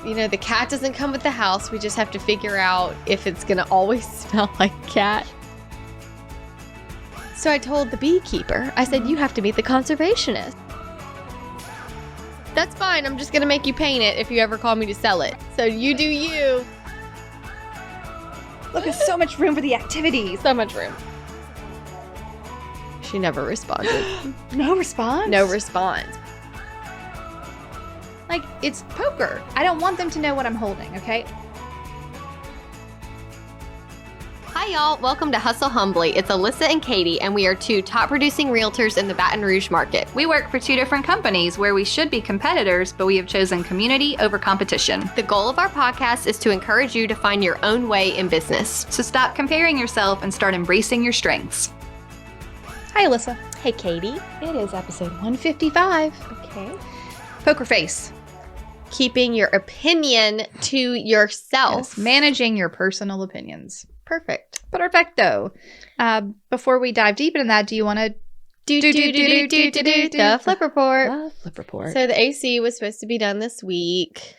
the cat doesn't come with the house. We just have to figure out if it's going to always smell like cat. So I told the beekeeper, I said, you have to meet the conservationist. That's fine. I'm just going to make you paint it if you ever call me to sell it. So you do you. Look, there's so much room for the activities. So much room. She never responded. No response? No response. Like, it's poker. I don't want them to know what I'm holding, okay? Hi, y'all. Welcome to Hustle Humbly. It's Alyssa and Katie, and we are two top producing realtors in the Baton Rouge market. We work for two different companies where we should be competitors, but we have chosen community over competition. The goal of our podcast is to encourage you to find your own way in business. So stop comparing yourself and start embracing your strengths. Hi, Alyssa. Hey, Katie. It is episode 155. Okay. Poker face. Keeping your opinion to yourself. Yes, managing your personal opinions. Perfect. Perfecto. Before we dive deep into that, do you want to The flip report. Flip report. So the AC was supposed to be done this week.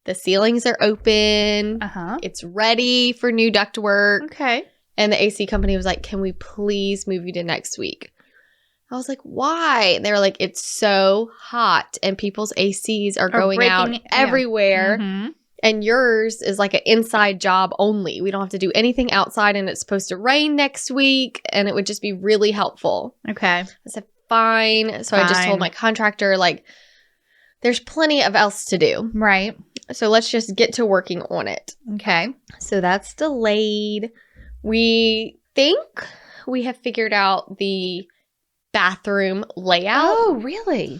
The ceilings are open. It's ready for new ductwork. Okay. And the AC company was like, can we please move you to next week? I was like, why? And they were like, it's so hot and people's ACs are going out everywhere. Mm-hmm. And yours is like an inside job only. We don't have to do anything outside, and it's supposed to rain next week, and it would just be really helpful. Okay. I said, fine. So I just told my contractor, like, there's plenty of else to do. Right. So let's just get to working on it. Okay. So that's delayed. We think we have figured out the bathroom layout. Oh, really?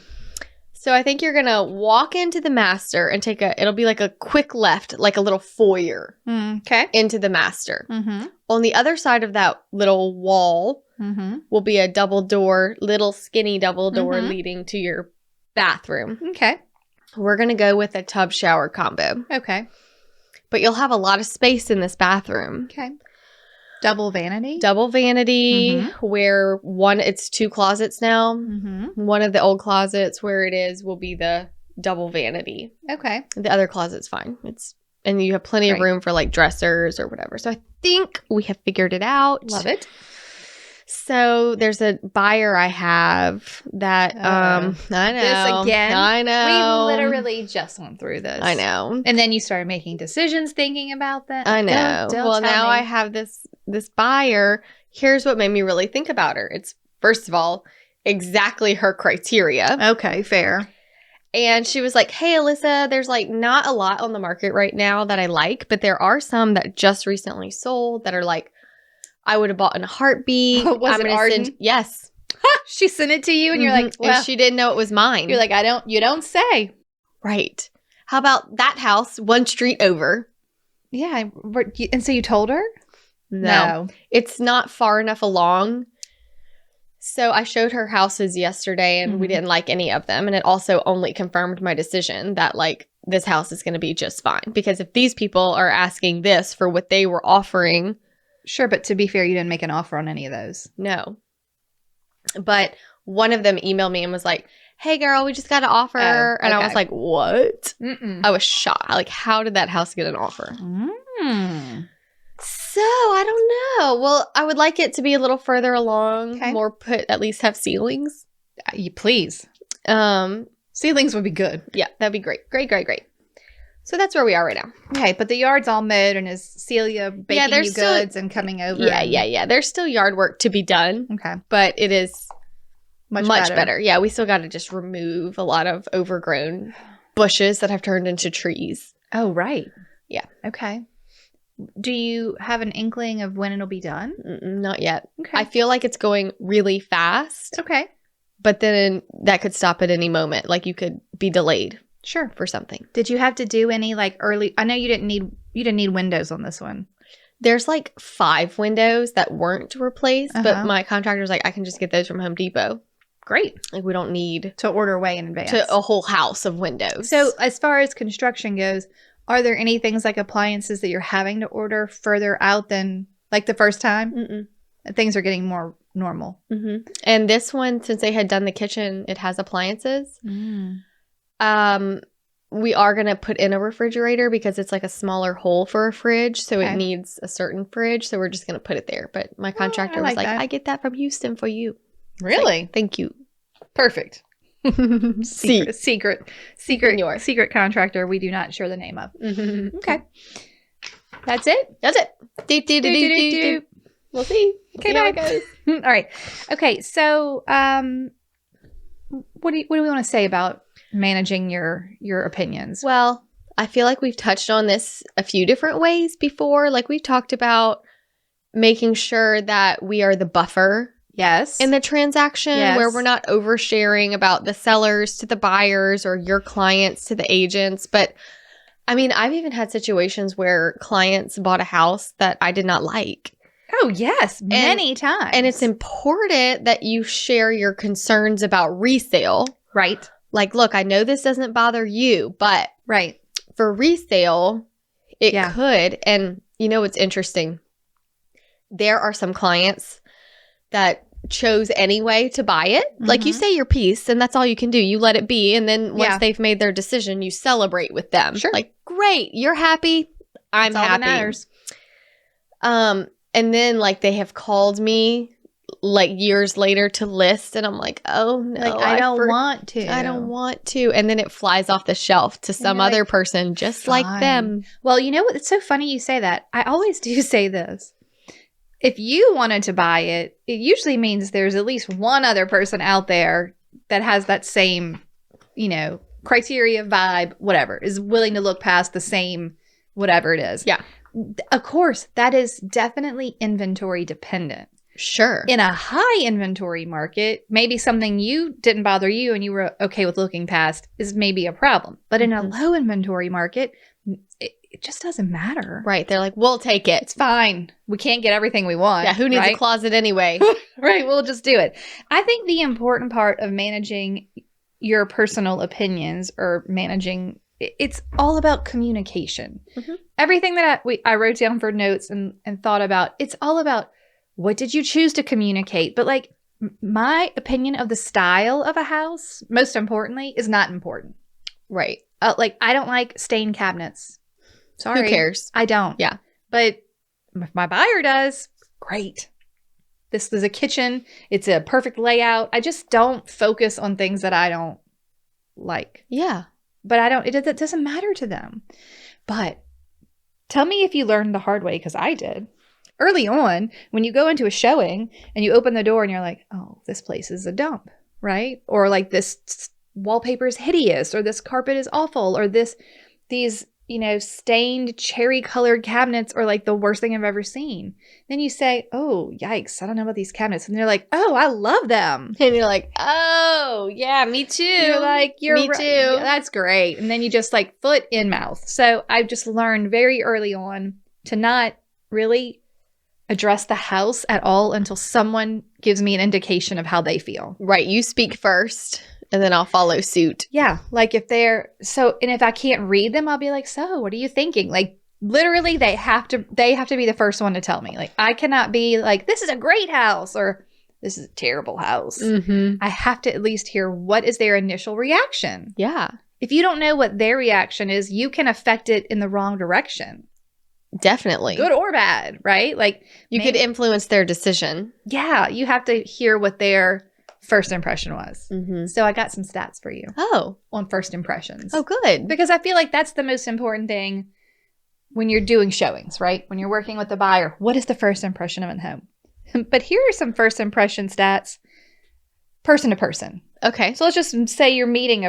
So I think you're going to walk into the master and it'll be like a quick left, like a little foyer Okay. into the master. Mm-hmm. On the other side of that little wall will be a little skinny double door leading to your bathroom. Okay. We're going to go with a tub shower combo. Okay. But you'll have a lot of space in this bathroom. Okay. Double vanity? Double vanity where it's two closets now. Mm-hmm. One of the old closets where it is will be the double vanity. Okay. The other closet's fine. And you have plenty of room for like dressers or whatever. So I think we have figured it out. Love it. So there's a buyer I have that I know. This again? I know. We literally just went through this. I know. And then you started making decisions thinking about that. I know. Well, now I have this buyer. Here's what made me really think about her. It's, first of all, exactly her criteria. Okay, fair. And she was like, hey, Alyssa, there's like not a lot on the market right now that I like, but there are some that just recently sold that are like, I would have bought in a heartbeat. Was it Arden? Yes. She sent it to you and you're like, well, and she didn't know it was mine. You're like, you don't say. Right. How about that house one street over? Yeah. And so you told her? No. It's not far enough along. So I showed her houses yesterday and we didn't like any of them. And it also only confirmed my decision that like this house is going to be just fine. Because if these people are asking this for what they were offering. Sure, but to be fair, you didn't make an offer on any of those. No. But one of them emailed me and was like, hey, girl, we just got an offer. And I was like, what? I was shocked. Like, how did that house get an offer? So, I don't know. Well, I would like it to be a little further along. Okay. At least have ceilings. Please. Ceilings would be good. Yeah, that'd be great. Great. So that's where we are right now. Okay, but the yard's all mowed, and is Celia baking you goods and coming over? Yeah. There's still yard work to be done. Okay. But it is much better. Yeah, we still got to just remove a lot of overgrown bushes that have turned into trees. Oh, right. Yeah. Okay. Do you have an inkling of when it'll be done? Not yet. Okay. I feel like it's going really fast. Okay. But then that could stop at any moment. Like you could be delayed. Sure. For something. Did you have to do any like early? I know you didn't need windows on this one. There's like 5 windows that weren't replaced, but my contractor's like, I can just get those from Home Depot. Great. Like we don't need to order way in advance. To a whole house of windows. So as far as construction goes, are there any things like appliances that you're having to order further out than like the first time? Things are getting more normal. And this one, since they had done the kitchen, it has appliances. we are going to put in a refrigerator because it's like a smaller hole for a fridge. So Okay. it needs a certain fridge. So we're just going to put it there. But my contractor was like like, that. I get that from Houston for you. Really? Thank you. Perfect. See. Secret contractor we do not share the name of. Okay. That's it? That's it. Do. We'll see. Okay, See how it bye. goes. All right. Okay, so what do we want to say about managing your opinions? Well, I feel like we've touched on this a few different ways before. Like we've talked about making sure that we are the buffer Yes. in the transaction Yes. where we're not oversharing about the sellers to the buyers or your clients to the agents. But I mean, I've even had situations where clients bought a house that I did not like. Oh, yes, many times. And it's important that you share your concerns about resale. right. Like, look, I know this doesn't bother you, but Right. for resale, it Yeah. could. And you know what's interesting? There are some clients that chose anyway to buy it. Like you Mhm. say your piece and that's all you can do. You let it be. And then once Yeah. they've made their decision, you celebrate with them. Sure. Like, great, you're happy. I'm That's all happy. that matters. And then like they have called me like years later to list and I'm like, oh no. Like, I don't want to. I don't want to. And then it flies off the shelf to some you're other like, person just like fine. them. Well, you know what? It's so funny you say that. I always do say this. If you wanted to buy it, it usually means there's at least one other person out there that has that same, criteria, vibe, whatever, is willing to look past the same whatever it is. Yeah. Of course, that is definitely inventory dependent. Sure. In a high inventory market, maybe something you didn't bother you and you were okay with looking past is maybe a problem. But in a Mhm. low inventory market, it just doesn't matter. Right. They're like, we'll take it. It's fine. We can't get everything we want. Yeah. Who needs right? a closet anyway? Right. We'll just do it. I think the important part of managing your personal opinions or managing, it's all about communication. Mhm. Everything that I wrote down for notes and thought about, it's all about what did you choose to communicate? But like my opinion of the style of a house, most importantly, is not important. Right. Like I don't like stained cabinets. Sorry. Who cares? I don't. Yeah. But if my buyer does, great. This is a kitchen. It's a perfect layout. I just don't focus on things that I don't like. Yeah. But it doesn't matter to them. But tell me if you learned the hard way, because I did. Early on, when you go into a showing and you open the door and you're like, oh, this place is a dump, right? Or like this wallpaper is hideous, or this carpet is awful, or these stained cherry colored cabinets are like the worst thing I've ever seen. Then you say, oh, yikes, I don't know about these cabinets. And they're like, oh, I love them. And you're like, oh, yeah, me too. You're like, Me right. too. Yeah, that's great. And then you just like foot in mouth. So I've just learned very early on to not really address the house at all until someone gives me an indication of how they feel. Right. You speak first and then I'll follow suit. Yeah. Like if if I can't read them, I'll be like, so what are you thinking? Like literally they have to be the first one to tell me. Like I cannot be like, this is a great house or this is a terrible house. Mm-hmm. I have to at least hear what is their initial reaction. Yeah. If you don't know what their reaction is, you can affect it in the wrong direction. Definitely. Good or bad, right? Like You could influence their decision. yeah, you have to hear what their first impression was. Mm-hmm. So I got some stats for you Oh. on first impressions. Oh, good. Because I feel like that's the most important thing when you're doing showings, right? When you're working with the buyer, what is the first impression of a home? But here are some first impression stats, person to person. Okay. So let's just say you're meeting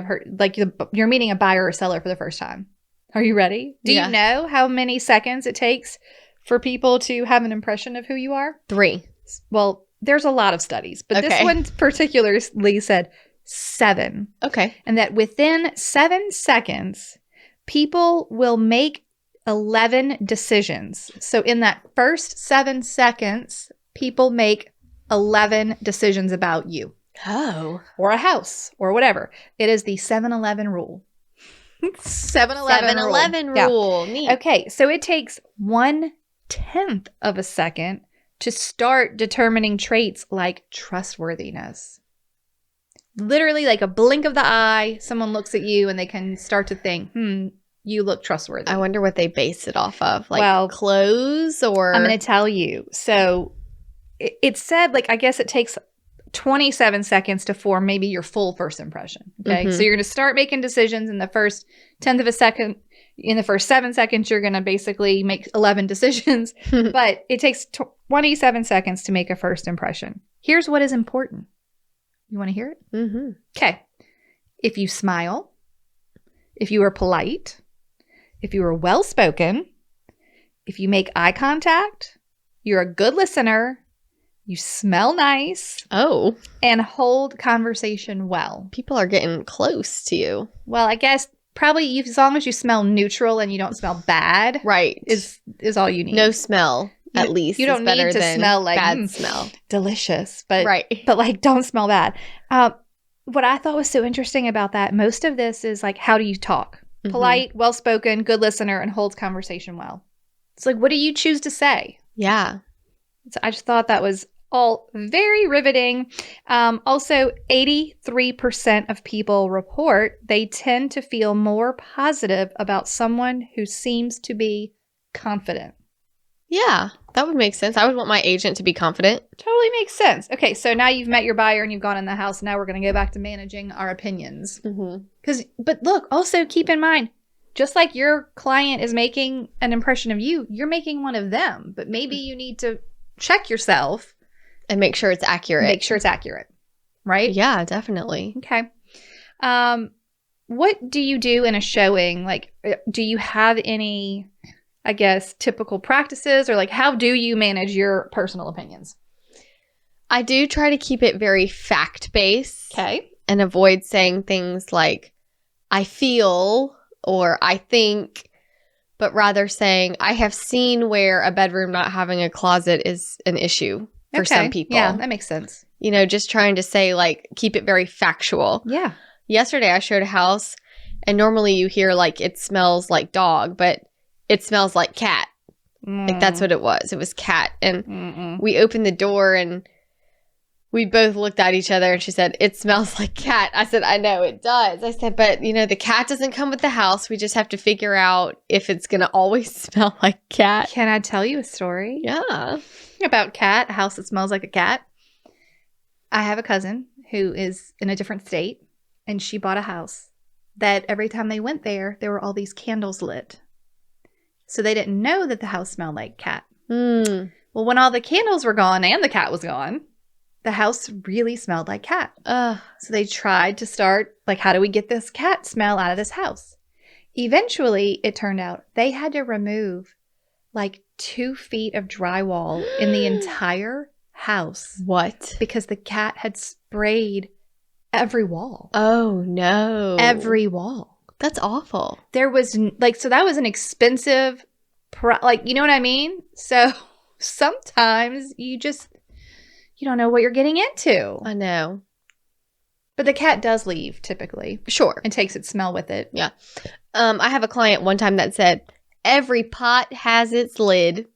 you're meeting a buyer or seller for the first time. Are you ready? Do Yeah. you know how many seconds it takes for people to have an impression of who you are? 3. Well, there's a lot of studies, but this Okay. one particularly said 7. Okay. And that within 7 seconds, people will make 11 decisions. So in that first 7 seconds, people make 11 decisions about you Oh. or a house or whatever. It is the 7-Eleven rule. 7-Eleven 7-Eleven Yeah. rule. Neat. Okay, so it takes 1/10 of a second to start determining traits like trustworthiness, literally like a blink of the eye, someone looks at you and they can start to think, you look trustworthy. I wonder what they base it off of. Like Well, clothes or... I'm going to tell you. So it said, like, I guess it takes 27 seconds to form maybe your full first impression. Okay. So you're going to start making decisions in the first 10th of a second. In the first 7 seconds, you're going to basically make 11 decisions. But it takes 27 seconds to make a first impression. Here's what is important. You want to hear it? Mm-hmm. Okay. If you smile, if you are polite, if you are well-spoken, if you make eye contact, you're a good listener, you smell nice, Oh, and hold conversation well. people are getting close to you. Well, I guess probably as long as you smell neutral and you don't smell bad Right. is all you need. No smell, at You- least. you don't is better need to than smell like, bad smell. delicious, but Right. but like don't smell bad. What I thought was so interesting about that, most of this is like, how do you talk? Mhm. Polite, well-spoken, good listener, and holds conversation well. It's like, what do you choose to say? Yeah. So I just thought that was all very riveting. Also, 83% of people report they tend to feel more positive about someone who seems to be confident. Yeah. That would make sense. I would want my agent to be confident. Totally makes sense. Okay, so now you've met your buyer and you've gone in the house. Now we're going to go back to managing our opinions. Mm-hmm. But look, also keep in mind, just like your client is making an impression of you, you're making one of them. But maybe you need to check yourself, And make sure it's accurate. make sure it's accurate, right? Yeah, definitely. Okay. What do you do in a showing? Like, do you have any, I guess, typical practices, or like, how do you manage your personal opinions? I do try to keep it very fact-based. Okay. And avoid saying things like, I feel or I think, but rather saying, I have seen where a bedroom not having a closet is an issue for some people. Yeah, that makes sense. You know, just trying to say, like, keep it very factual. Yeah. Yesterday, I showed a house, and normally you hear, like, it smells like dog, but it smells like cat. Like, that's what it was. It was cat. And we opened the door, and we both looked at each other, and she said, it smells like cat. I said, I know it does. I said, but, you know, the cat doesn't come with the house. We just have to figure out if it's going to always smell like cat. Can I tell you a story Yeah. about cat, a house that smells like a cat? I have a cousin who is in a different state, and she bought a house that every time they went there were all these candles lit. So they didn't know that the house smelled like cat. Mm. Well, when all the candles were gone and the cat was gone, the house really smelled like cat. Ugh. So they tried to start, like, how do we get this cat smell out of this house? Eventually, it turned out they had to remove like 2 feet of drywall in the entire house What? because the cat had sprayed every wall. Oh, no. Every wall. That's awful. There was, so that was an expensive, you know what I mean? So sometimes you don't know what you're getting into. I know. But the cat does leave typically Sure. and takes its smell with it. I have a client one time that said, every pot has its lid.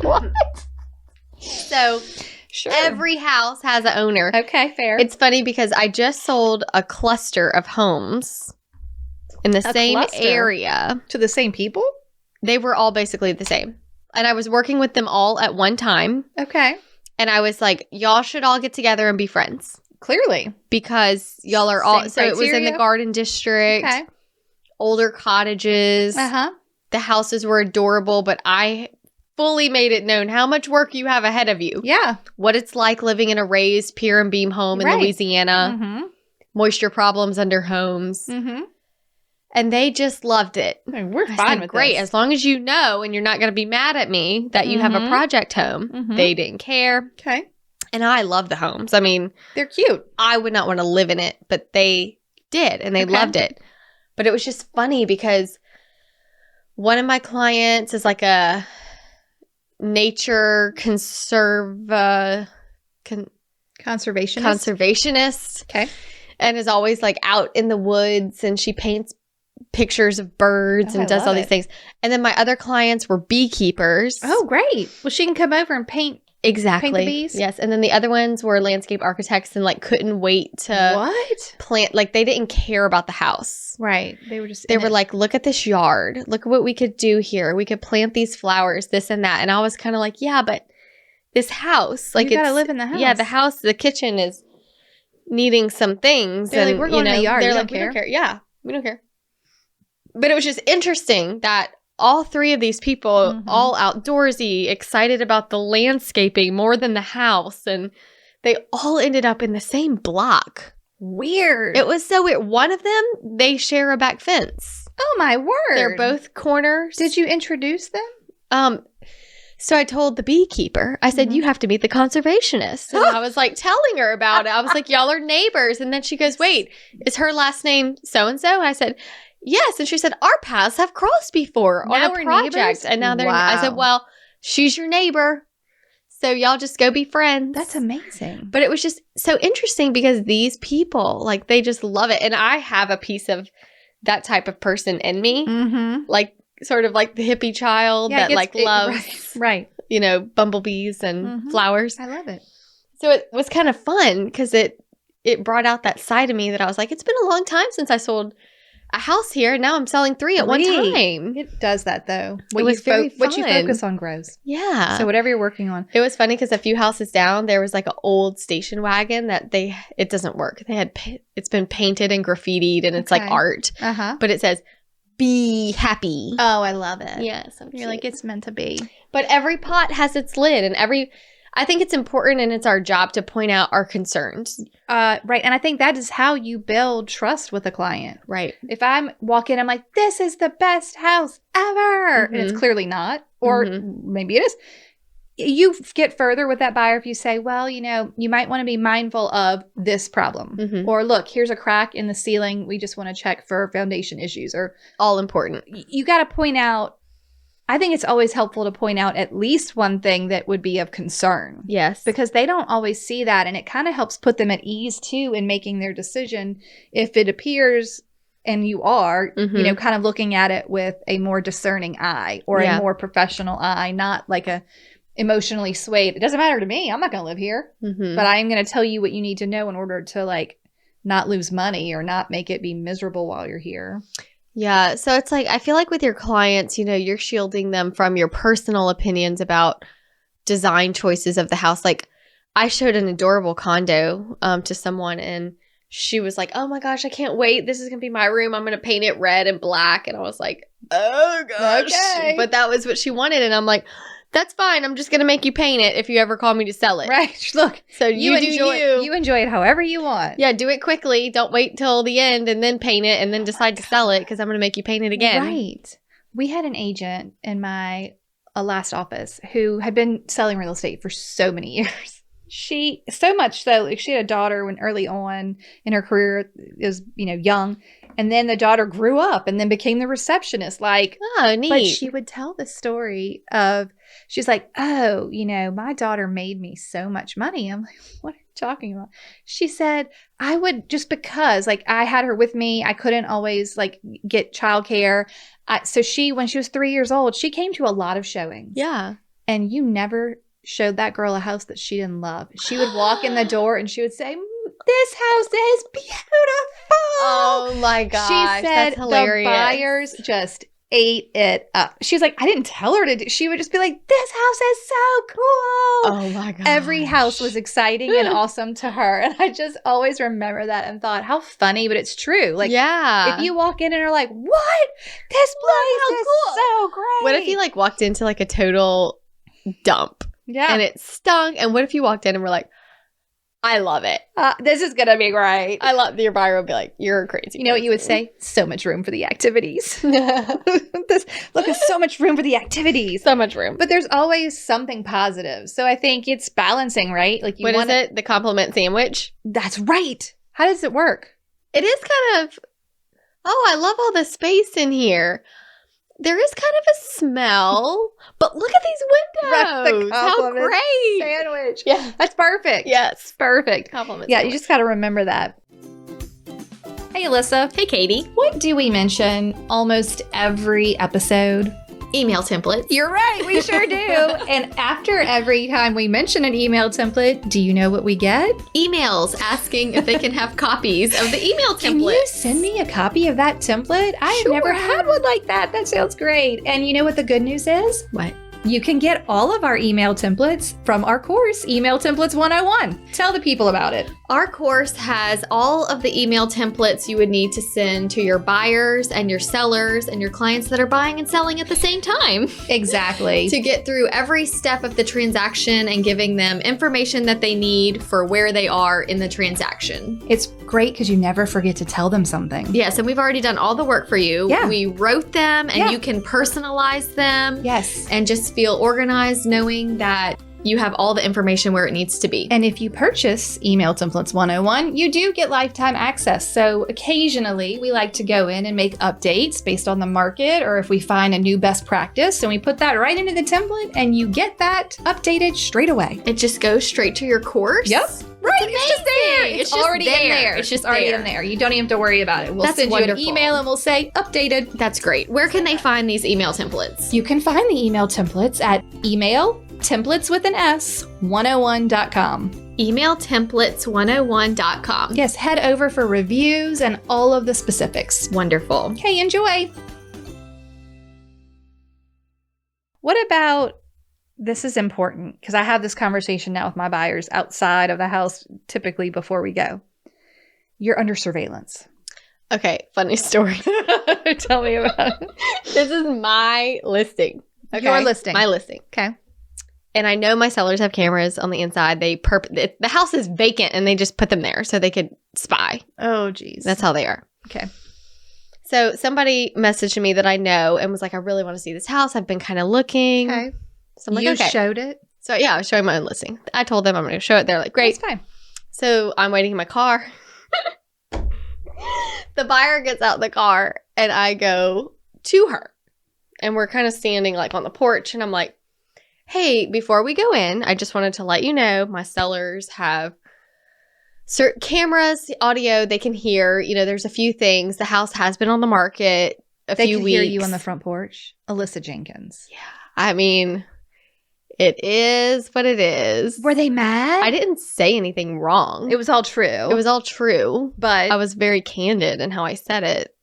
What? So Sure. every house has an owner. Okay, fair. It's funny because I just sold a cluster of homes in the same cluster? area. to the same people? They were all basically the same. And I was working with them all at one time. Okay. And I was like, y'all should all get together and be friends. Clearly. Because y'all are all, Same so it was in the criteria? Garden District, Okay. older cottages. Uh-huh. The houses were adorable, but I fully made it known how much work you have ahead of you. Yeah. What it's like living in a raised pier and beam home in Right. Louisiana, Mm-hmm. moisture problems under homes. Mm-hmm. And they just loved it. We're I fine said, with great, this. as long as you know and you're not going to be mad at me that you have a Mhm. project home. Mhm. They didn't care. Okay. And I love the homes. I mean, They're cute. I would not want to live in it, but they did and they Okay. loved it. But it was just funny because one of my clients is like a nature Conservationist. conservationist Okay. and is always like out in the woods, and she paints pictures of birds Oh, I and does love all these it. things. And then my other clients were beekeepers. Oh, great. Well, she can come over and paint Exactly. bees? Yes. And then the other ones were landscape architects and like couldn't wait to What? plant. Like they didn't care about the house. Right. They were just. They in were it. like, look at this yard. Look at what we could do here. We could plant these flowers, this and that. And I was kind of like, yeah, but this house, like you gotta it's live in the house. yeah, the house, the kitchen is needing some things. They're like, and we're going in the yard. They're We like, don't we don't care. care. Yeah, we don't care. But it was just interesting that all three of these people, Mhm. all outdoorsy, excited about the landscaping more than the house, and they all ended up in the same block. Weird. It was so weird. One of them, they share a back fence. Oh my word. They're both corners. Did you introduce them? So I told the beekeeper, I said, Mhm. you have to meet the conservationist. And I was like telling her about it. I was like, y'all are neighbors. And then she goes, wait, is her last name so-and-so? I said, yes. And she said, our paths have crossed before Now on a we're project. neighbors? And now they're, I said, Wow. well, she's your neighbor. So y'all just go be friends. That's amazing. But it was just so interesting because these people, like, they just love it. And I have a piece of that type of person in me. Mm-hmm. Like, sort of like the hippie child that like loves, right. you know, bumblebees and Mhm. flowers. I love it. So it was kind of fun because it brought out that side of me that I was like, it's been a long time since I sold a house here. And now I'm selling 3 at one Three. time. It does that though. It was very what you fun. focus on grows. Yeah. So whatever you're working on. It was funny because a few houses down, there was like an old station wagon that it doesn't work. They had, it's been painted and graffitied and it's like Okay. art, Uh-huh. but it says, be happy. Oh, I love it. Yeah. So You're like, it's meant to be. but every pot has its lid and I think it's important and it's our job to point out our concerns. Right. And I think that is how you build trust with a client. Right. If I'm walking, I'm like, this is the best house ever. And it's Mhm. clearly not. Or maybe it is. You get further with that buyer if you say, well, you know, you might want to be mindful of this problem. Mhm. Or look, here's a crack in the ceiling. We just want to check for foundation issues. Or All important. you got to point out. I think it's always helpful to point out at least one thing that would be of concern. Yes. Because they don't always see that. And it kind of helps put them at ease too in making their decision if it appears, and you are, you Mhm. know, kind of looking at it with a more discerning eye or Yeah. a more professional eye, not like a emotionally swayed. It doesn't matter to me. I'm not going to live here, Mhm. but I am going to tell you what you need to know in order to like not lose money or not make it be miserable while you're here. Yeah. So it's like, I feel like with your clients, you know, you're shielding them from your personal opinions about design choices of the house. Like I showed an adorable condo to someone and she was like, oh my gosh, I can't wait. This is going to be my room. I'm going to paint it red and black. And I was like, oh gosh. Okay. But that was what she wanted. And I'm like, that's fine. I'm just going to make you paint it if you ever call me to sell it. Right. Look, So you enjoy it however you want. Yeah, do it quickly. Don't wait till the end and then paint it and then decide to sell it because I'm going to make you paint it again. Right. We had an agent in my last office who had been selling real estate for so many years. She, so much so, like she had a daughter when early on in her career, it was, you know, young. And then the daughter grew up and then became the receptionist. Like, Oh, neat. but she would tell the story of, she's like, oh, you know, my daughter made me so much money. I'm like, what are you talking about? She said, I would just because like I had her with me, I couldn't always like get childcare. So she, when she was 3 years old, she came to a lot of showings. Yeah. And you never showed that girl a house that she didn't love. She would walk in the door and she would say, this house is beautiful. Oh my gosh. She said that's hilarious. the buyers just ate it up. She's like, I didn't tell her to do. She would just be like, this house is so cool. Oh my gosh. Every house was exciting and awesome to her. And I just always remember that and thought, how funny, but it's true. Like, yeah. if you walk in and are like, what? This place how is cool. so great. What if you like walked into like a total dump yeah. and it stunk? And what if you walked in and were like, I love it. This is going to be great. I love your buyer would be like, you're crazy. You know what you would say? So much room for the activities. Look, there's so much room for the activities. So much room. But there's always something positive. So I think it's balancing, right? Like you What is want it? The compliment sandwich? That's right. How does it work? It is kind of, oh, I love all the space in here. There is kind of a smell, but look at these Right, the windows. How compliment great. Sandwich. Yeah. That's perfect. Yes. Perfect. Compliment Yeah, you sandwich. just got to remember that. Hey, Alyssa. Hey, Katie. What do we mention almost every episode? Email templates. You're right, we sure do. And after every time we mention an email template, do you know what we get? Emails asking if they can have copies of the email template. Can you send me a copy of that template? I have never Sure. had one like that. That sounds great. And you know what the good news is? What? You can get all of our email templates from our course, Email Templates 101. Tell the people about it. Our course has all of the email templates you would need to send to your buyers and your sellers and your clients that are buying and selling at the same time Exactly. to get through every step of the transaction and giving them information that they need for where they are in the transaction. It's great because you never forget to tell them something. Yes, and we've already done all the work for you. Yeah. We wrote them and Yeah. you can personalize them Yes. and just feel organized knowing that you have all the information where it needs to be. And if you purchase Email Templates 101, you do get lifetime access. So occasionally we like to go in and make updates based on the market, or if we find a new best practice, and we put that right into the template and you get that updated straight away. It just goes straight to your course. Yep. Right. It's just there. amazing. It's It's just already in there. there. It's just already there. in there. You don't even have to worry about it. We'll That's send you wonderful. an email and we'll say updated. That's great. Where can they find these email templates? You can find the email templates at email templates with an S 101.com. Emailtemplates101.com. Yes, head over for reviews and all of the specifics. Wonderful. Okay, enjoy. What about this is important because I have this conversation now with my buyers outside of the house, typically before we go. You're under surveillance. Okay, funny story. Tell me about it. This is my listing. Okay? Your listing. My listing. Okay. And I know my sellers have cameras on the inside. The house is vacant and they just put them there so they could spy. Oh, geez. That's how they are. okay. So somebody messaged me that I know and was like, I really want to see this house. I've been kind of looking. Okay. So I'm like, You okay. showed it. So yeah, I was showing my own listing. I told them I'm going to show it. They're like, great. That's fine. So I'm waiting in my car. The buyer gets out the car and I go to her. And we're kind of standing like on the porch. And I'm like, hey, before we go in, I just wanted to let you know my sellers have certain cameras, audio they can hear. You know, there's a few things. The house has been on the market a They few can weeks. hear you on the front porch. Alyssa Jenkins. I mean, it is what it is. Were they mad? I didn't say anything wrong. It was all true. It was all true. but I was very candid in how I said it.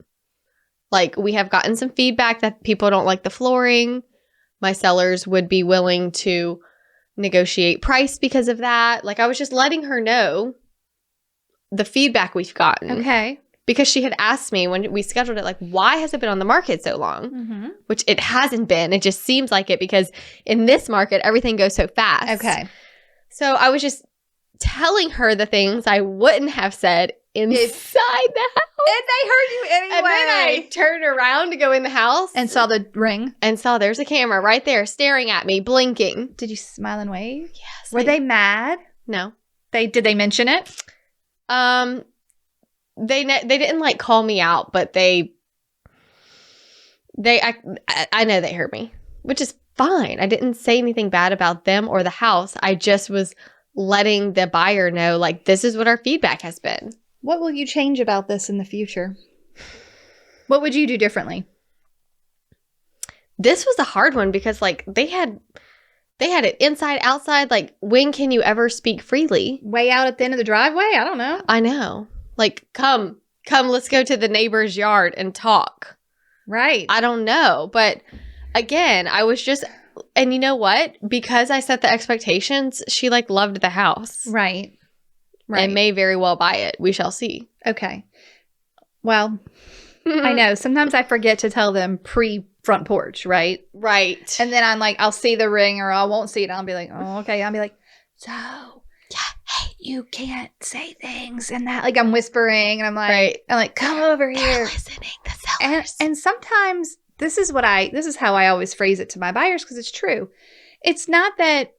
Like, we have gotten some feedback that people don't like the flooring. My sellers would be willing to negotiate price because of that. Like, I was just letting her know the feedback we've gotten. okay. Because she had asked me when we scheduled it, like, why has it been on the market so long? Mm-hmm. Which it hasn't been. It just seems like it because in this market, everything goes so fast. Okay. So I was just telling her the things I wouldn't have said inside the house. And they heard you anyway. And then I turned around to go in the house and saw the ring. and saw there's a camera right there staring at me, blinking. Did you smile and wave? Yes. Were they mad? No. Did they mention it? They didn't like call me out, but I know they heard me, which is fine. I didn't say anything bad about them or the house. I just was letting the buyer know, like, this is what our feedback has been. What will you change about this in the future? What would you do differently? This was a hard one because, like, they had it inside, outside. Like, when can you ever speak freely? Way out at the end of the driveway? I don't know. I know. Like, come, let's go to the neighbor's yard and talk. Right. I don't know. But again, I was just, and you know what? Because I set the expectations, she like loved the house. Right. Right. And may very well buy it. We shall see. Okay. Well, I know. Sometimes I forget to tell them pre-front porch, right? Right. And then I'm like, I'll see the ring or I won't see it. I'll be like, oh, okay. I'll be like, so, yeah, hey, you can't say things and that. Like I'm whispering and Right. I'm like, come over They're here. listening, the sellers. And sometimes this is how I always phrase it to my buyers because it's true. It's not that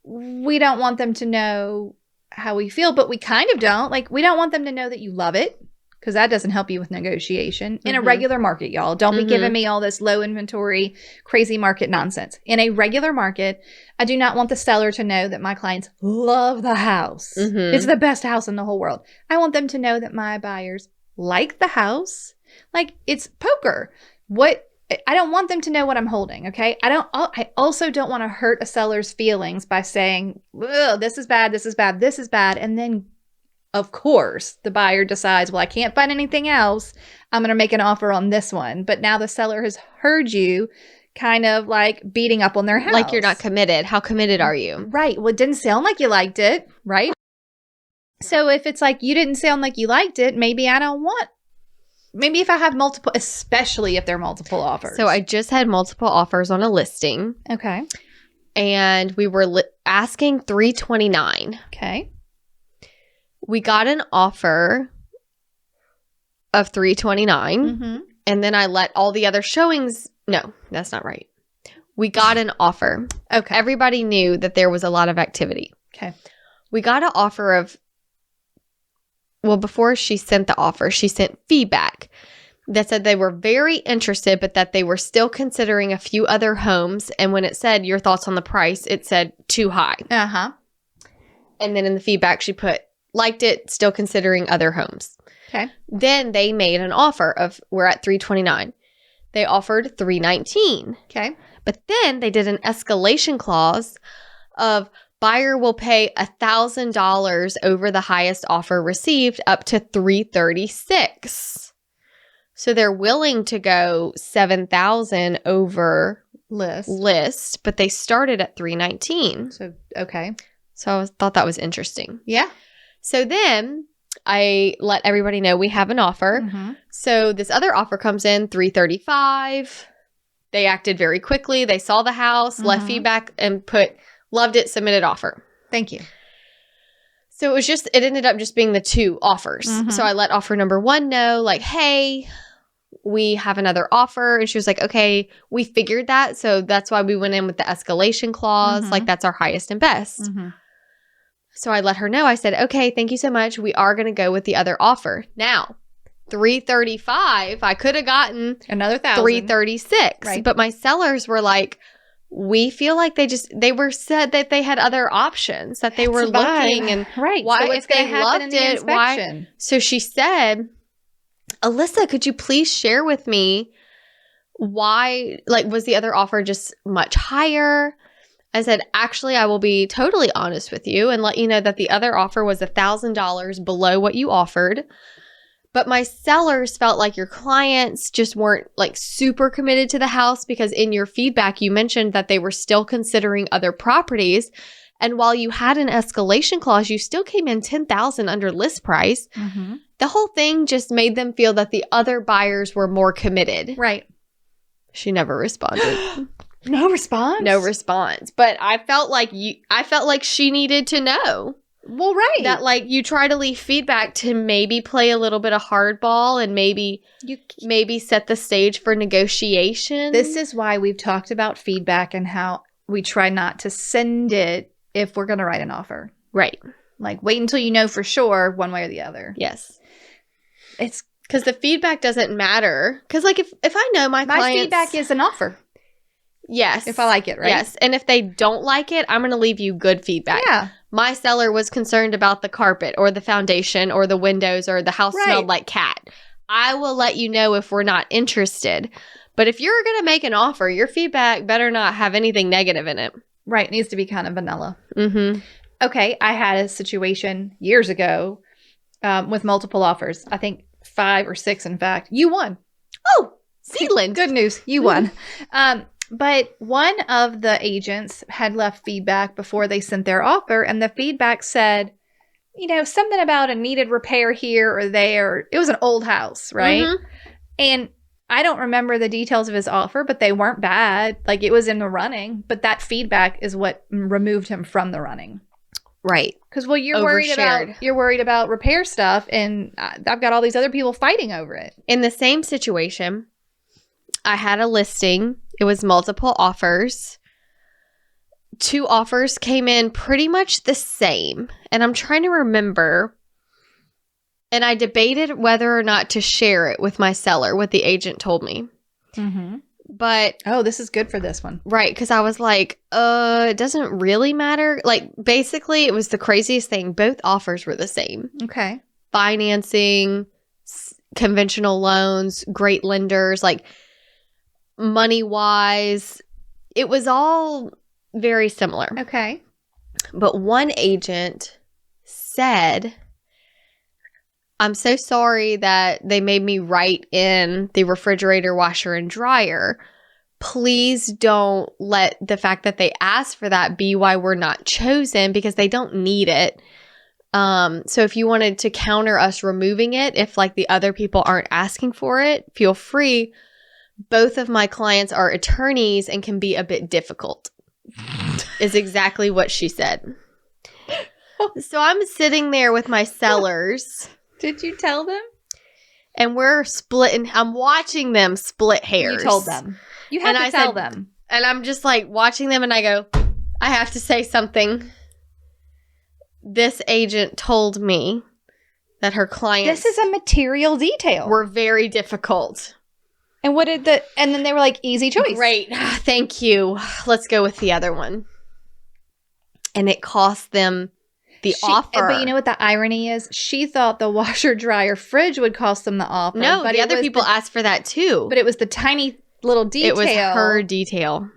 we don't want them to know how we feel, but we kind of don't. Like we don't want them to know that you love it because that doesn't help you with negotiation. In a Mhm. regular market, y'all, don't be Mhm. giving me all this low inventory, crazy market nonsense. In a regular market, I do not want the seller to know that my clients love the house. Mhm. It's the best house in the whole world. I want them to know that my buyers like the house. Like it's poker. What I don't want them to know what I'm holding, okay? I also don't want to hurt a seller's feelings by saying, this is bad, this is bad, this is bad. And then, of course, the buyer decides, well, I can't find anything else. I'm going to make an offer on this one. But now the seller has heard you kind of like beating up on their house. Like you're not committed. How committed are you? Right. Well, it didn't sound like you liked it, right? So if it's like you didn't sound like you liked it, maybe if I have multiple, especially if there are multiple offers. So I just had multiple offers on a listing. Okay. And we were asking $329. Okay. We got an offer of $329. Mm-hmm. And then I let all the other showings. No, that's not right. We got an offer. Okay. Everybody knew that there was a lot of activity. Okay. We got an offer of, well, before she sent the offer, she sent feedback that said they were very interested, but that they were still considering a few other homes. And when it said your thoughts on the price, it said too high. Uh-huh. And then in the feedback, she put, liked it, still considering other homes. Okay. Then they made an offer of, we're at $329. They offered $319. Okay. But then they did an escalation clause of buyer will pay $1,000 over the highest offer received up to $336. So they're willing to go $7,000 over list, but they started at $319. So, okay. So I thought that was interesting. Yeah. So then I let everybody know we have an offer. Mm-hmm. So this other offer comes in, $335. They acted very quickly. They saw the house, left feedback, and put, loved it, submitted offer. Thank you. So it ended up just being the two offers. Mhm. So I let offer number one know, like, hey, we have another offer. And she was like, okay, we figured that. So that's why we went in with the escalation clause. Mhm. Like, that's our highest and best. Mm-hmm. So I let her know. I said, okay, thank you so much. We are going to go with the other offer. Now, $335, I could have gotten Another $1,000. $336. Right. But my sellers were like, we feel like they said that they had other options, that they were It's a vibe. looking, and right. why- So what's if they gonna happen loved in the it, why- inspection? so she said, Alyssa, could you please share with me why, like, was the other offer just much higher? I said, actually, I will be totally honest with you and let you know that the other offer was $1,000 below what you offered. But my sellers felt like your clients just weren't like super committed to the house because in your feedback, you mentioned that they were still considering other properties. And while you had an escalation clause, you still came in $10,000 under list price. Mm-hmm. The whole thing just made them feel that the other buyers were more committed. Right. She never responded. No response? No response. But I felt like she needed to know. Well, right. That like you try to leave feedback to maybe play a little bit of hardball and maybe set the stage for negotiation. This is why we've talked about feedback and how we try not to send it if we're going to write an offer. Right. Like wait until you know for sure one way or the other. Yes. It's because the feedback doesn't matter. Because like if I know my clients, feedback is an offer. Yes. If I like it, right? Yes. And if they don't like it, I'm going to leave you good feedback. Yeah. My seller was concerned about the carpet or the foundation or the windows or the house Right. smelled like cat. I will let you know if we're not interested. But if you're going to make an offer, your feedback better not have anything negative in it. Right. It needs to be kind of vanilla. Mm-hmm. Okay. I had a situation years ago with multiple offers. I think 5 or 6, in fact. You won. Oh, Sealand. Good news. You won. But one of the agents had left feedback before they sent their offer, and the feedback said, something about a needed repair here or there. It was an old house, right? Mhm. And I don't remember the details of his offer, but they weren't bad. Like it was in the running, but that feedback is what removed him from the running. Right. Because you're Overshared. worried about repair stuff, and I've got all these other people fighting over it. In the same situation, I had a listing. It was multiple offers. 2 offers came in pretty much the same. And I'm trying to remember. And I debated whether or not to share it with my seller, what the agent told me. Mm-hmm. But, Oh, this is good for this one. right, because I was like, it doesn't really matter. Like, basically, it was the craziest thing. Both offers were the same. Okay. Financing, conventional loans, great lenders. Like, money-wise. It was all very similar. Okay. But one agent said, I'm so sorry that they made me write in the refrigerator, washer, and dryer. Please don't let the fact that they asked for that be why we're not chosen, because they don't need it. So if you wanted to counter us removing it, if like the other people aren't asking for it, feel free. Both of my clients are attorneys and can be a bit difficult, is exactly what she said. So I'm sitting there with my sellers. Did you tell them? And we're splitting. I'm watching them split hairs. You told them. You had to tell them. And I'm just like watching them and I go, I have to say something. This agent told me that her clients This is a material detail. were very difficult. And and then they were like, easy choice. Great. Thank you. Let's go with the other one. And it cost them the offer. But you know what the irony is? She thought the washer, dryer, fridge would cost them the offer. No, but the other people asked for that too. But it was the tiny little detail. It was her detail.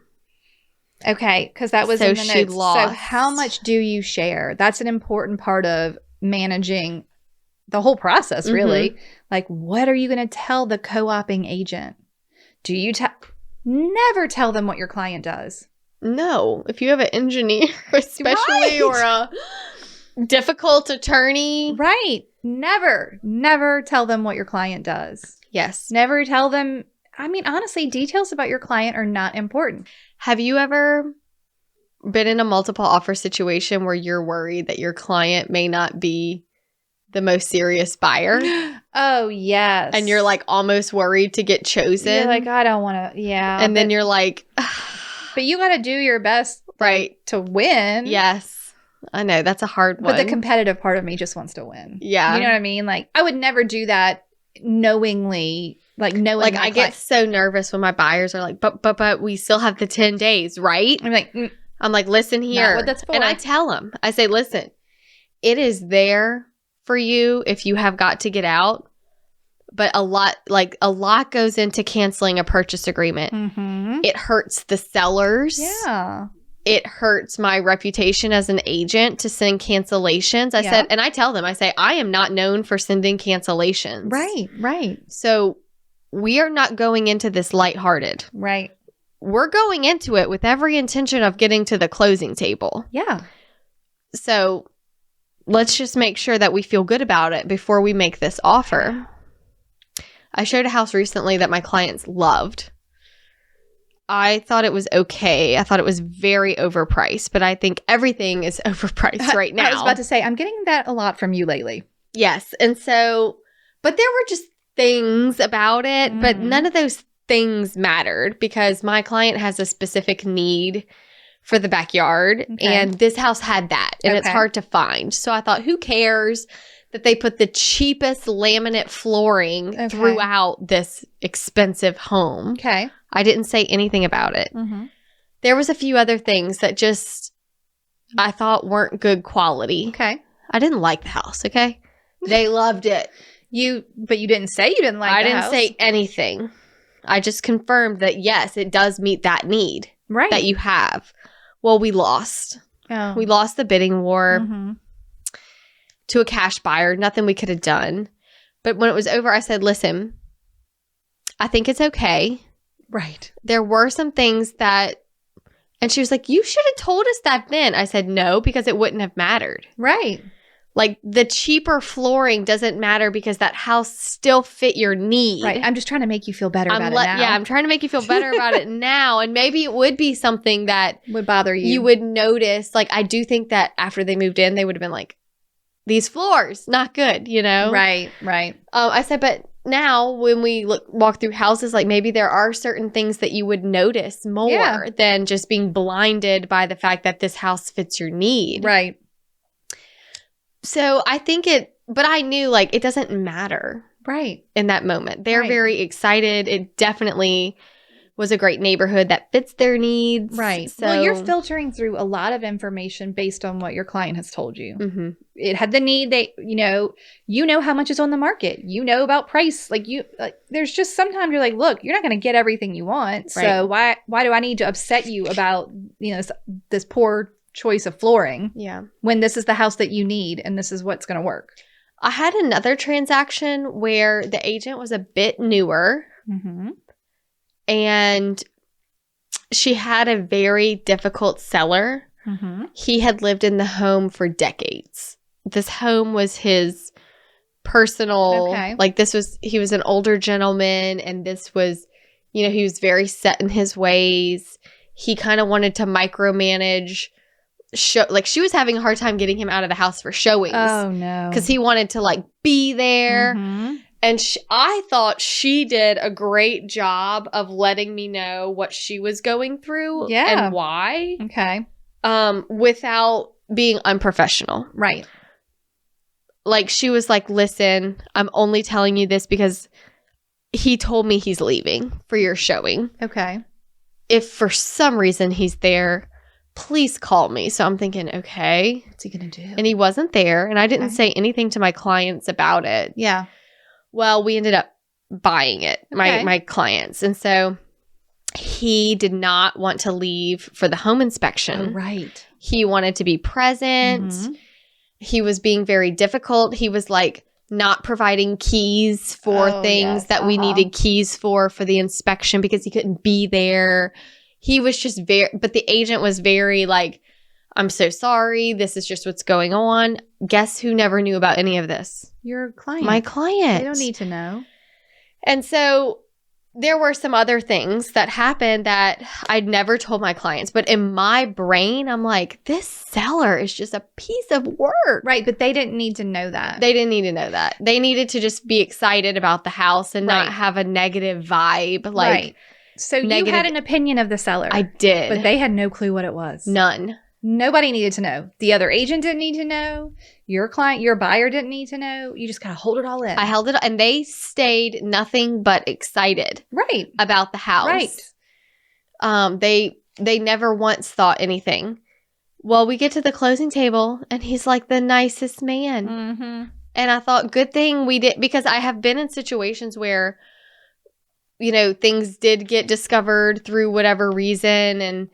Okay, because that was So in the she notes. lost. So how much do you share? That's an important part of managing the whole process, really. Like, what are you going to tell the co-oping agent? Do you never tell them what your client does? No. If you have an engineer, especially, or a difficult attorney. Right. Never tell them what your client does. Yes. Never tell them. I mean, honestly, details about your client are not important. Have you ever been in a multiple offer situation where you're worried that your client may not be the most serious buyer? Oh, yes. And you're like almost worried to get chosen? You're like, I don't want to. Yeah. And then you're like, but you got to do your best right, to win. Yes. I know. That's a hard one. But the competitive part of me just wants to win. Yeah. You know what I mean? Like, I would never do that knowingly. Like, knowing like I get so nervous when my buyers are like, but we still have the 10 days, right? I'm like, I'm like, listen here. Not what that's for. And I tell them, I say, listen, it is there for you if you have got to get out. But a lot goes into canceling a purchase agreement. Mm-hmm. It hurts the sellers. Yeah. It hurts my reputation as an agent to send cancellations. I said, and I tell them, I say, I am not known for sending cancellations. Right. So we are not going into this lighthearted. Right. We're going into it with every intention of getting to the closing table. Yeah. So let's just make sure that we feel good about it before we make this offer. I showed a house recently that my clients loved. I thought it was okay. I thought it was very overpriced, but I think everything is overpriced right now. I was about to say, I'm getting that a lot from you lately. Yes. And so, but there were just things about it, but none of those things mattered because my client has a specific need for the backyard, and this house had that, and it's hard to find. So I thought, who cares that they put the cheapest laminate flooring throughout this expensive home? Okay. I didn't say anything about it. Mm-hmm. There was a few other things that just I thought weren't good quality. Okay. I didn't like the house, okay? They loved it. But you didn't say you didn't like I the didn't house. say anything. I just confirmed that, yes, it does meet that need that you have. Well, we lost. Oh. We lost the bidding war Mm-hmm. to a cash buyer. Nothing we could have done. But when it was over, I said, listen, I think it's okay. Right. There were some things that, and she was like, you should have told us that then. I said, no, because it wouldn't have mattered. Right. Like the cheaper flooring doesn't matter because that house still fit your need. Right. I'm just trying to make you feel better about it now. Yeah, I'm trying to make you feel better about it now. And maybe it would be something that would bother you. You would notice. Like, I do think that after they moved in, they would have been like, these floors, not good, you know? Right. I said, but now when we walk through houses, like maybe there are certain things that you would notice more than just being blinded by the fact that this house fits your need. Right. So I think but I knew like it doesn't matter. Right. In that moment. They're very excited. It definitely was a great neighborhood that fits their needs. Right. So Well, you're filtering through a lot of information based on what your client has told you. Mm-hmm. It had the need. They, you know how much is on the market. You know about price. There's just sometimes you're like, look, you're not going to get everything you want. So why do I need to upset you about this poor choice of flooring? Yeah. When this is the house that you need and this is what's going to work. I had another transaction where the agent was a bit newer. Mm-hmm. And she had a very difficult seller. Mm-hmm. He had lived in the home for decades. This home was his personal, he was an older gentleman, and this was, he was very set in his ways. He kind of wanted to micromanage. She was having a hard time getting him out of the house for showings. Oh, no. Because he wanted to, be there. Mm-hmm. And I thought she did a great job of letting me know what she was going through and why. Okay. Without being unprofessional. Right. She was like, listen, I'm only telling you this because he told me he's leaving for your showing. Okay. If for some reason he's there, please call me. So I'm thinking, okay. What's he going to do? And he wasn't there. And I didn't say anything to my clients about it. Yeah. Well, we ended up buying it, my clients. And so he did not want to leave for the home inspection. Oh, right. He wanted to be present. Mm-hmm. He was being very difficult. He was not providing keys for things that we needed keys for the inspection because he couldn't be there. He was just but the agent was very I'm so sorry. This is just what's going on. Guess who never knew about any of this? Your client. My client. They don't need to know. And so there were some other things that happened that I'd never told my clients. But in my brain, I'm like, this seller is just a piece of work. Right. But they didn't need to know that. They didn't need to know that. They needed to just be excited about the house and not have a negative vibe. Right. So you had an opinion of the seller. I did. But they had no clue what it was. None. Nobody needed to know. The other agent didn't need to know. Your client, your buyer didn't need to know. You just got to hold it all in. I held it, and they stayed nothing but excited. Right. About the house. Right. They never once thought anything. Well, we get to the closing table, and he's like the nicest man. Mm-hmm. And I thought, good thing we did, because I have been in situations where, things did get discovered through whatever reason,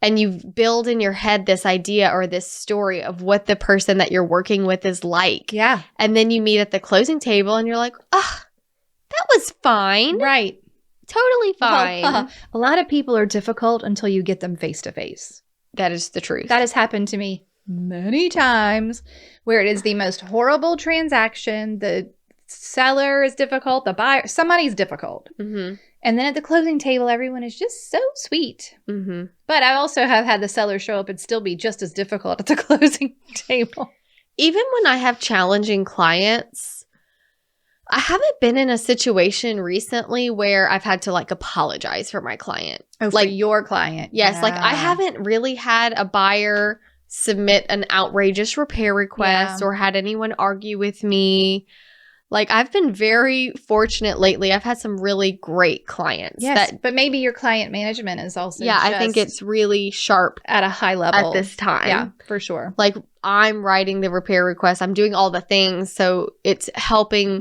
and you build in your head this idea or this story of what the person that you're working with is like. Yeah. And then you meet at the closing table and you're like, that was fine. Right. Totally fine. A lot of people are difficult until you get them face to face. That is the truth. That has happened to me many times where it is the most horrible transaction. The seller is difficult. The buyer, somebody's difficult. Mm-hmm. And then at the closing table, everyone is just so sweet. Mm-hmm. But I also have had the seller show up and still be just as difficult at the closing table. Even when I have challenging clients, I haven't been in a situation recently where I've had to apologize for my client. Oh, for your client. Yes. Yeah. I haven't really had a buyer submit an outrageous repair request or had anyone argue with me. I've been very fortunate lately. I've had some really great clients. Yes, but maybe your client management is also I think it's really sharp at a high level at this time. Yeah, for sure. I'm writing the repair request. I'm doing all the things. So it's helping.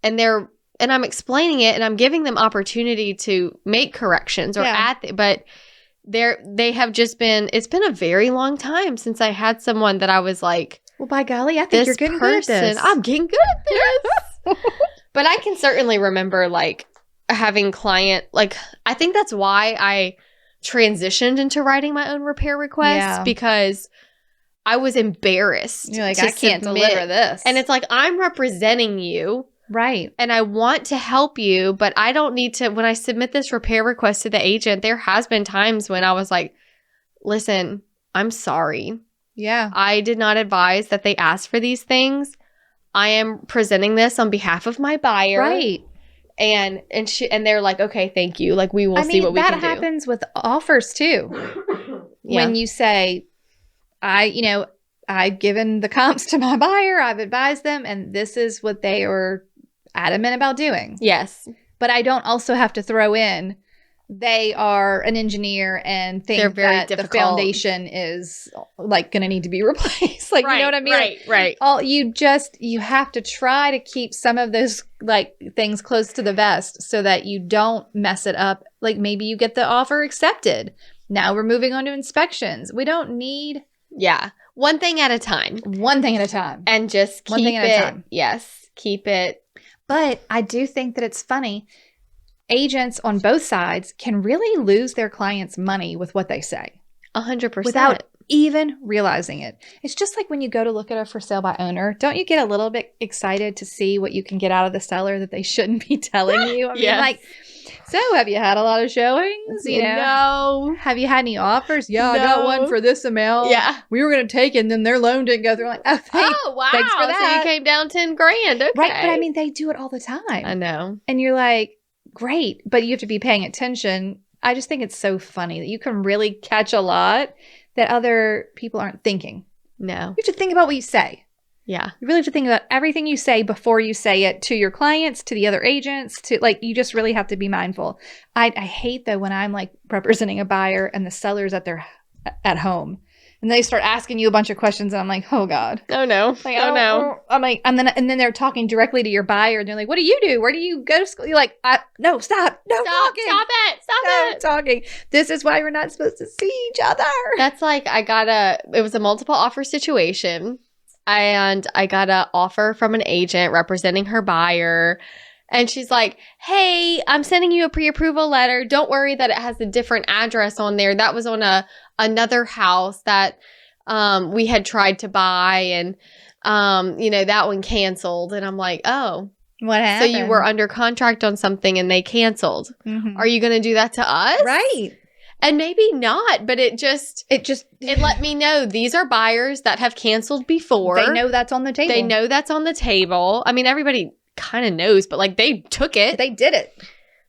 Mm-hmm. And I'm explaining it, and I'm giving them opportunity to make corrections but they have just been, it's been a very long time since I had someone that I was like, well, by golly, I think you're getting good at this. I'm getting good at this. But I can certainly remember having client, I think that's why I transitioned into writing my own repair requests because I was embarrassed. You're like, I can't deliver this. And it's I'm representing you. Right. And I want to help you, but I don't need to, when I submit this repair request to the agent, there has been times when I was like, listen, I'm sorry. Yeah. I did not advise that they asked for these things. I am presenting this on behalf of my buyer. Right. And they're like, okay, thank you. We will see what we can do. That happens with offers too. When you say, I've given the comps to my buyer, I've advised them, and this is what they are adamant about doing. Yes. But I don't also have to throw in, they are an engineer and think They're very that difficult. the foundation is like going to need to be replaced. Like, you know what I mean? Right. You have to try to keep some of those like things close to the vest so that you don't mess it up. Like maybe you get the offer accepted. Now we're moving on to inspections. We don't need Yeah. One thing at a time. one thing at a time. And just One keep thing at a it. time. Yes. Keep it. But I do think that it's funny. Agents on both sides can really lose their clients' money with what they say 100%. without even realizing it. It's just like when you go to look at a for sale by owner. Don't you get a little bit excited to see what you can get out of the seller that they shouldn't be telling you? I mean, Yes. like, so have you had a lot of showings? You know, No. have you had any offers? Yeah, I got No. one for this amount. Yeah. We were going to take it, and then their loan didn't go through. Like, oh, Oh, wow. thanks for So that. you came down 10 grand. Okay. right. But I mean, they do it all the time. I know. And you're like, great, but you have to be paying attention. I just think it's so funny that you can really catch a lot that other people aren't thinking. No. You have to think about what you say. Yeah. You really have to think about everything you say before you say it to your clients, to the other agents, to like, you just really have to be mindful. I hate though when I'm like representing a buyer and the seller's at home and they start asking you a bunch of questions and I'm like, oh God. Oh, no. Like, oh, no. I'm like, and then they're talking directly to your buyer and they're like, what do you do? Where do you go to school? You're like, no, stop. No Stop. talking. Stop it. Stop Stop it. talking. This is why we're not supposed to see each other. That's like it was a multiple offer situation. And I got an offer from an agent representing her buyer. And she's like, hey, I'm sending you a pre-approval letter. Don't worry that it has a different address on there. That was on another house that we had tried to buy. And, that one canceled. And I'm like, oh, What so happened? you were under contract on something and they canceled. Mhm. Are you going to do that to us? right. And maybe not, but it let me know these are buyers that have canceled before. They know that's on the table. They know that's on the table. I mean, everybody kind of knows, but like they took it. They did it.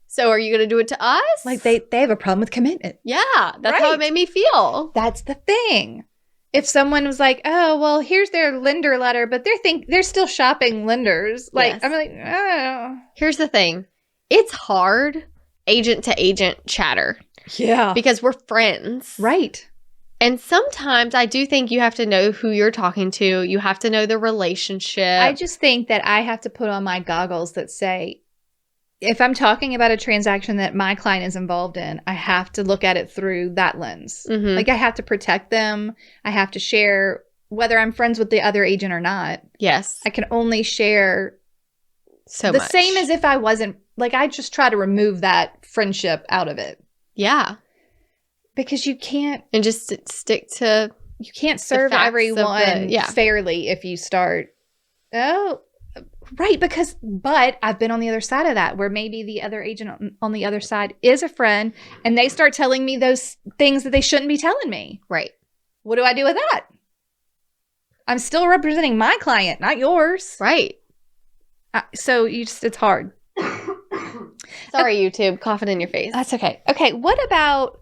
So are you going to do it to us? Like they have a problem with commitment. Yeah, that's how Right. it made me feel. That's the thing. If someone was like, "Oh, well, here's their lender letter," but they're still shopping lenders. Like Yes. I'm like, "Oh, Here's the thing. It's hard agent to agent chatter yeah, because we're friends. right." And sometimes I do think you have to know who you're talking to. You have to know the relationship. I just think that I have to put on my goggles that say, if I'm talking about a transaction that my client is involved in, I have to look at it through that lens. Mhm. Like I have to protect them. I have to share, whether I'm friends with the other agent or not. Yes. I can only share So the much. same as if I wasn't, like I just try to remove that friendship out of it. Yeah. Because you can't And just stick to serve facts of everyone yeah. fairly if you start, oh, right. But I've been on the other side of that where maybe the other agent on the other side is a friend and they start telling me those things that they shouldn't be telling me. right. What do I do with that? I'm still representing my client, not yours. Right. So it's hard. Sorry, YouTube, coughing in your face. That's okay. Okay, what about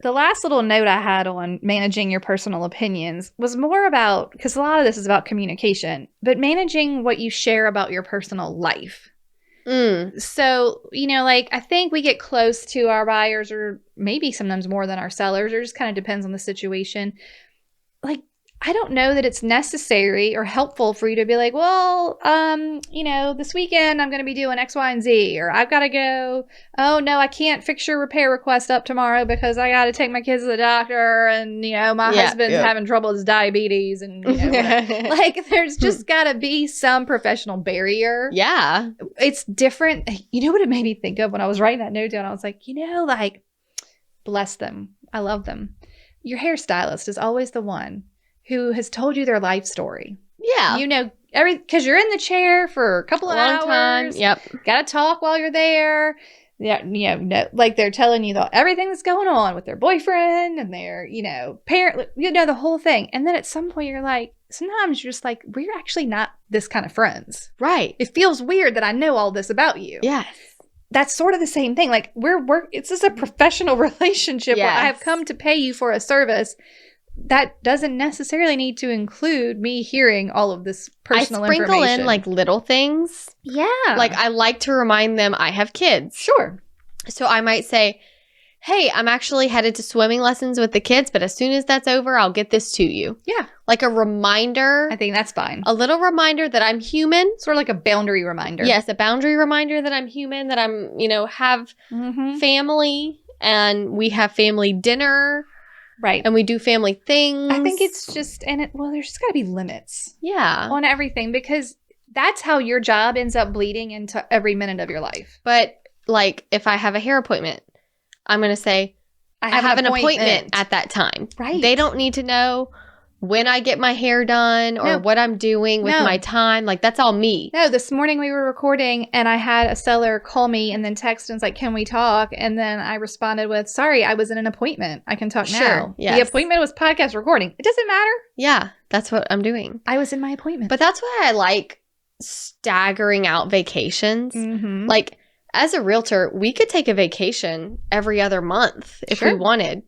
the last little note I had on managing your personal opinions was more about, because a lot of this is about communication, but managing what you share about your personal life. So, like I think we get close to our buyers or maybe sometimes more than our sellers, or just kind of depends on the situation. Like, I don't know that it's necessary or helpful for you to be like, well, this weekend I'm going to be doing X, Y, and Z, or I've got to go. Oh no, I can't fix your repair request up tomorrow because I got to take my kids to the doctor, and my husband's having trouble with his diabetes, and whatever. Like there's just got to be some professional barrier. Yeah. It's different. You know what it made me think of when I was writing that note down? I was like, like, bless them. I love them. Your hairstylist is always the one who has told you their life story. Yeah. Because you're in the chair for a couple of Long time. hours. Yep. Got to talk while you're there. Yeah, like they're telling you everything that's going on with their boyfriend and their, parent, the whole thing. And then at some point you're like, sometimes you're just like, we're actually not this kind of friends. Right. It feels weird that I know all this about you. Yes. That's sort of the same thing. Like it's just a professional relationship where I have Yes. come to pay you for a service. That doesn't necessarily need to include me hearing all of this personal I sprinkle information. in like little things. Yeah. Like I like to remind them I have kids. Sure. So I might say, hey, I'm actually headed to swimming lessons with the kids, but as soon as that's over, I'll get this to you. Yeah. Like a reminder, I think that's fine. a little reminder that I'm human. Sort of like a boundary reminder. Yes, a boundary reminder that I'm human, that I'm, have Mm-hmm. family and we have family dinner Right. and we do family things. I think it's just, there's just got to be limits yeah. on everything, because that's how your job ends up bleeding into every minute of your life. But like if I have a hair appointment, I'm going to say, I have an appointment at that time. Right. They don't need to know when I get my hair done or No. what I'm doing with No. my time. Like, that's all me. No, this morning we were recording and I had a seller call me and then text and was like, can we talk? And then I responded with, sorry, I was in an appointment. I can talk Sure, now. yes. The appointment was podcast recording. It doesn't matter. Yeah, that's what I'm doing. I was in my appointment. But that's why I like staggering out vacations. Mm-hmm. Like, as a realtor, we could take a vacation every other month if we Sure. wanted.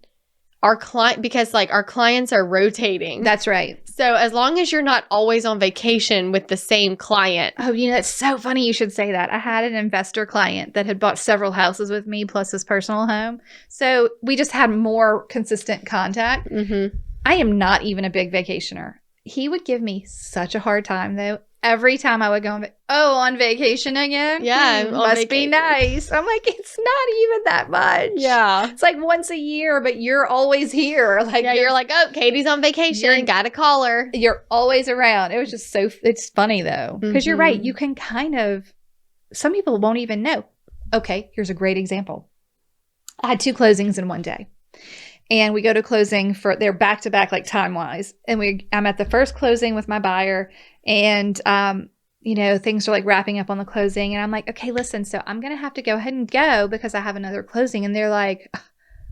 Because like our clients are rotating. That's right. So as long as you're not always on vacation with the same client. Oh, that's so funny you should say that. I had an investor client that had bought several houses with me plus his personal home. So we just had more consistent contact. Mm-hmm. I am not even a big vacationer. He would give me such a hard time, though. Every time I would go on vacation again? Yeah, on Must be vacation. nice. I'm like, it's not even that much. Yeah. It's like once a year, but you're always here. Like, Yeah, you're like, oh, Katie's on vacation. You're- Gotta call her. you're always around. It was just it's funny though. Because you're right. Mhm. You can some people won't even know. Okay, here's a great example. I had 2 closings in one day. And we go to closing they're back to back, like time wise. And I'm at the first closing with my buyer and, things are like wrapping up on the closing. And I'm like, okay, listen, so I'm going to have to go ahead and go because I have another closing. And they're like,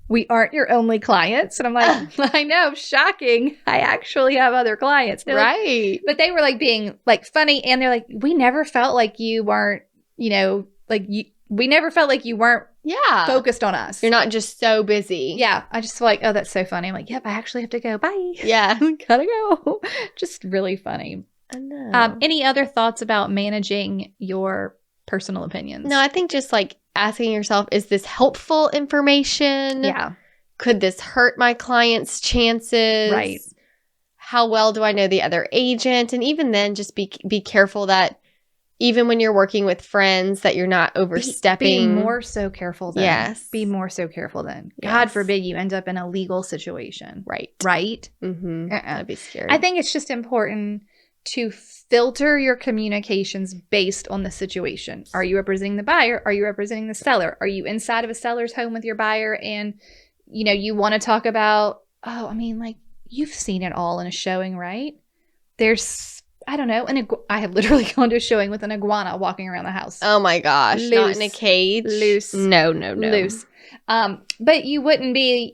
we aren't your only clients. And I'm like, I know, shocking. I actually have other clients. They're like, Right. but they were like being like funny. And they're like, we never felt like you weren't, we never felt like you weren't Yeah. focused on us. You're not just so busy. Yeah. I just feel like, oh, that's so funny. I'm like, yep, I actually have to go. Bye. Yeah. Gotta go. Just really funny. I know. Any other thoughts about managing your personal opinions? No, I think just like asking yourself, is this helpful information? Yeah. Could this hurt my client's chances? Right. How well do I know the other agent? And even then, just be careful that even when you're working with friends, that you're not overstepping. Be more so careful then. Yes. Be more so careful then. God Yes. forbid you end up in a legal situation. Right. Right? Mm-hmm. Uh-uh. That'd be scary. I think it's just important to filter your communications based on the situation. Are you representing the buyer? Are you representing the seller? Are you inside of a seller's home with your buyer and, you want to talk about, you've seen it all in a showing, right? There's, I don't know, I have literally gone to a showing with an iguana walking around the house. Oh my gosh. Not in a Loose. cage. Loose. No. Loose. But you wouldn't be,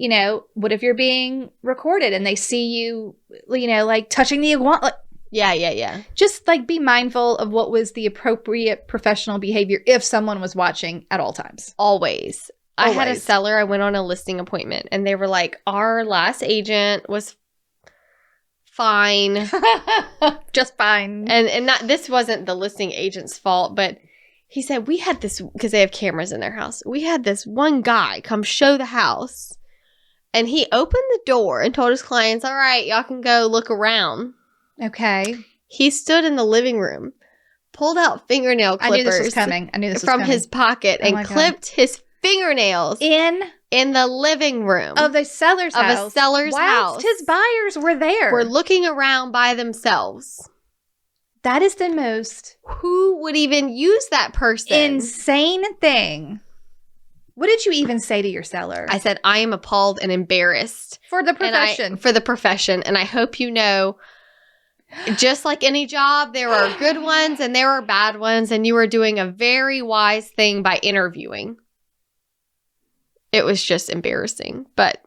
what if you're being recorded and they see you, like touching the iguana? Yeah. Just like be mindful of what was the appropriate professional behavior if someone was watching at all times. Always. I had a Always. seller, I went on a listing appointment and they were like, our last agent was fine. Just fine. And not, this wasn't the listing agent's fault, but he said, we had this, because they have cameras in their house. We had this one guy come show the house and he opened the door and told his clients, all right, y'all can go look around. Okay. He stood in the living room, pulled out fingernail I clippers knew this was coming. from his pocket Oh my and God. clipped his fingernails in the living room of the seller's of house. a seller's house. Whilst his buyers were there. Were looking around by themselves. That is the most Who would even use that person? insane thing. What did you even say to your seller? I said, I am appalled and embarrassed. For the And profession. for the profession. And I hope you know, just like any job, there are good ones and there are bad ones. And you are doing a very wise thing by interviewing. It was just embarrassing. But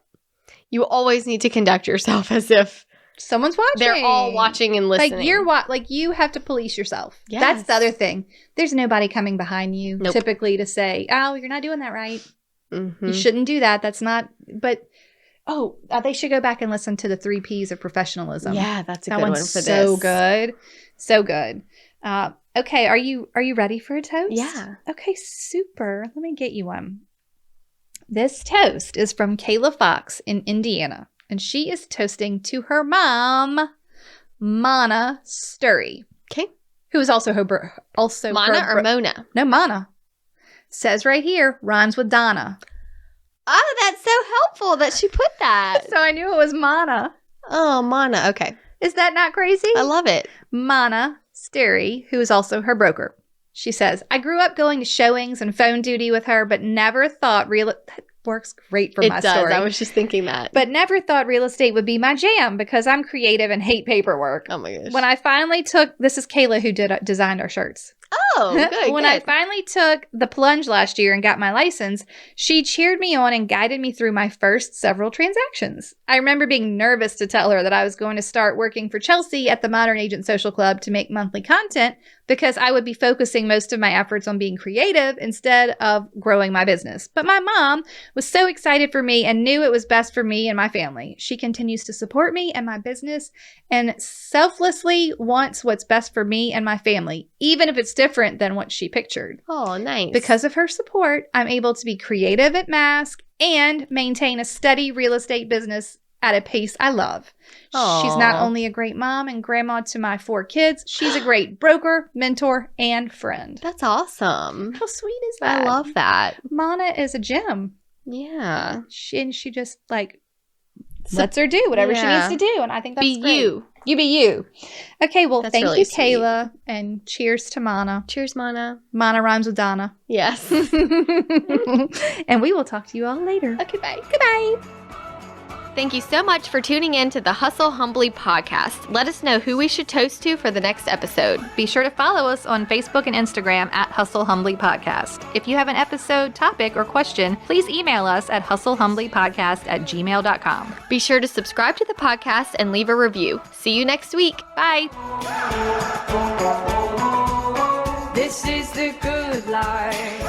you always need to conduct yourself as if Someone's watching. they're all watching and listening. Like you have to police yourself. Yes. That's the other thing. There's nobody coming behind you Nope. typically to say, "Oh, you're not doing that right. Mhm. You shouldn't do that. That's not." But they should go back and listen to the 3 Ps of professionalism. Yeah, that's a that good one one's for so this. good, so good. Okay, are you ready for a toast? Yeah. Okay, super. Let me get you one. This toast is from Kayla Fox in Indiana, and she is toasting to her mom, Mana Sturry. Okay. Who is also Mana or Mona? No, Mana. Says right here, rhymes with Donna. Oh, that's so helpful that she put that. So I knew it was Mana. Oh, Mana. Okay. Is that not crazy? I love it. Mana Sturry, who is also her broker. She says, I grew up going to showings and phone duty with her, but never thought that works great for my story. I was just thinking that. But never thought real estate would be my jam because I'm creative and hate paperwork. Oh my gosh. When I finally this is Kayla who designed our shirts. Oh, good. When I finally took the plunge last year and got my license, she cheered me on and guided me through my first several transactions. I remember being nervous to tell her that I was going to start working for Chelsea at the Modern Agent Social Club to make monthly content because I would be focusing most of my efforts on being creative instead of growing my business. But my mom was so excited for me and knew it was best for me and my family. She continues to support me and my business and selflessly wants what's best for me and my family, even if it's different than what she pictured. Oh, nice. Because of her support, I'm able to be creative at Mask and maintain a steady real estate business at a pace I love. Aww. She's not only a great mom and grandma to my 4 kids, she's a great broker, mentor, and friend. That's awesome. How sweet is that? I love that. Mana is a gem. Yeah. She just lets her do whatever she needs to do. And I think that's be great. you. You be you. Okay, well, That's thank really you, sweet. Kayla. And cheers to Mana. Cheers, Mana. Mana rhymes with Donna. Yes. And we will talk to you all later. Okay, bye. Goodbye. Thank you so much for tuning in to the Hustle Humbly podcast. Let us know who we should toast to for the next episode. Be sure to follow us on Facebook and Instagram at Hustle Humbly Podcast. If you have an episode, topic, or question, please email us at hustlehumblypodcast@gmail.com. Be sure to subscribe to the podcast and leave a review. See you next week. Bye. This is the good life.